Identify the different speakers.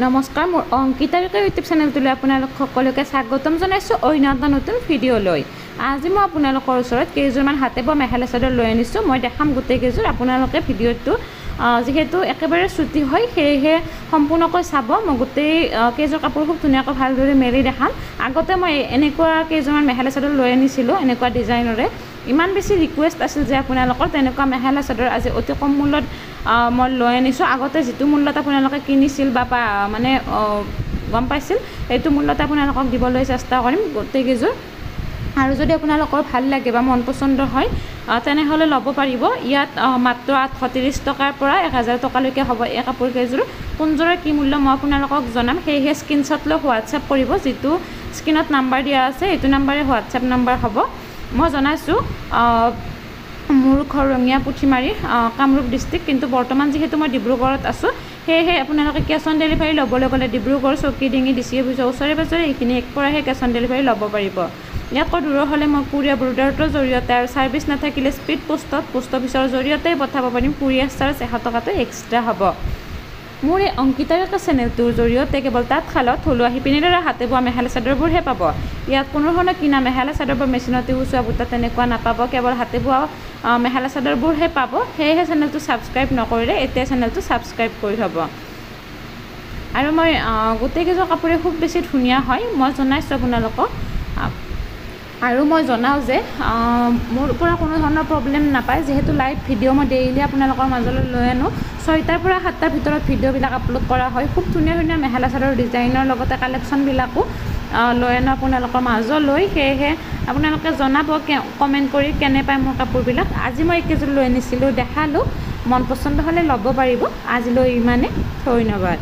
Speaker 1: নমস্কাৰ মোৰ অংকিতাৰ ইউটিউব চেনেলটোলৈ আপোনালোক সকলোকে স্বাগতম জনাইছোঁ অন্য এটা নতুন ভিডিঅ' লৈ। আজি মই আপোনালোকৰ ওচৰত কেইযোৰমান হাতে বোৱা মেখেলা চাদৰ লৈ আনিছোঁ। মই দেখাম গোটেই কেইযোৰ। আপোনালোকে ভিডিঅ'টো যিহেতু একেবাৰে ছুটি হয় সেয়েহে সম্পূৰ্ণকৈ চাব। মই গোটেই কেইযোৰ কাপোৰ খুব ধুনীয়াকৈ ভালদৰে মেলি দেখাম। আগতে মই এনেকুৱা কেইযোৰমান মেখেলা চাদৰ লৈ আনিছিলোঁ এনেকুৱা ডিজাইনৰে। ইমান বেছি ৰিকুৱেষ্ট আছিল যে আপোনালোকৰ তেনেকুৱা মেখেলা চাদৰ আজি অতি কম মূল্যত মই লৈ আনিছোঁ। আগতে যিটো মূল্যত আপোনালোকে কিনিছিল বা মানে গম পাইছিল সেইটো মূল্যত আপোনালোকক দিবলৈ চেষ্টা কৰিম গোটেইকেইযোৰ। আৰু যদি আপোনালোকৰ ভাল লাগে বা মন পচন্দ হয় তেনেহ'লে ল'ব পাৰিব। ইয়াত মাত্ৰ 830 টকাৰ পৰা 1000 টকালৈকে হ'ব এই কাপোৰ কেইযোৰ। কোনযোৰৰ কি মূল্য মই আপোনালোকক জনাম, সেয়েহে স্ক্ৰীনশ্বট লৈ হোৱাটছএপ কৰিব। যিটো স্ক্ৰীনত নাম্বাৰ দিয়া আছে এইটো নাম্বাৰে হোৱাটছএপ নাম্বাৰ হ'ব। মই জনাইছোঁ মোৰ ঘৰ ৰঙিয়া পুঠিমাৰী কামৰূপ ডিষ্ট্ৰিক্ট, কিন্তু বৰ্তমান যিহেতু মই ডিব্ৰুগড়ত আছোঁ সেয়েহে আপোনালোকে কেছ অন ডেলিভাৰী ল'বলৈ গ'লে ডিব্ৰুগড় চৌকিডিঙি ডিচি অফিচৰ ওচৰে পাঁজৰে এইখিনি এক পৰাহে কেছ অন ডেলিভাৰী ল'ব পাৰিব। ইয়াতকৈ দূৰৰ হ'লে মই কুৰিয়াৰ বৰ্ডাৰটোৰ জৰিয়তে আৰু ছাৰ্ভিচ নাথাকিলে স্পীড পোষ্ট অফিচৰ জৰিয়তে পঠাব পাৰিম। কুৰিয়াৰ চাৰ্জ 100 টকাটো এক্সট্ৰা হ'ব। মোৰ এই অংকিতাৰ চেনেলটোৰ জৰিয়তে কেৱল তাঁতশালত থলুৱা শিপিনীৰ দ্বাৰা হাতে বোৱা মেখেলা চাদৰবোৰহে পাব। ইয়াত কোনো ধৰণৰ কিনা মেখেলা চাদৰ বা মেচিনতে উচোৱা বুটা তেনেকুৱা নাপাব, কেৱল হাতে বোৱা মেখেলা চাদৰবোৰহে পাব। সেয়েহে চেনেলটো ছাবস্ক্ৰাইব নকৰিলে এতিয়া চেনেলটো ছাবস্ক্ৰাইব কৰি থ'ব। আৰু মই গোটেইকেইযোৰ কাপোৰে খুব বেছি ধুনীয়া হয় মই জনাইছোঁ আপোনালোকক। আৰু মই জনাওঁ যে মোৰ পৰা কোনো ধৰণৰ প্ৰব্লেম নাপায়, যিহেতু লাইভ ভিডিঅ' মই ডেইলি আপোনালোকৰ মাজলৈ লৈ আনো। 6টাৰ পৰা 7টাৰ ভিতৰত ভিডিঅ'বিলাক আপলোড কৰা হয়। খুব ধুনীয়া ধুনীয়া মেখেলা চাদৰ ডিজাইনৰ লগতে কালেকশ্যনবিলাকো লৈ আনো আপোনালোকৰ মাজলৈ। সেয়েহে আপোনালোকে জনাব কমেণ্ট কৰি কেনে পায় মোৰ কাপোৰবিলাক। আজি মই এইকেইযোৰ লৈ আনিছিলোঁ, দেখালোঁ। মন পচন্দ হ'লে ল'ব পাৰিব। আজিলৈ ইমানে, ধন্যবাদ।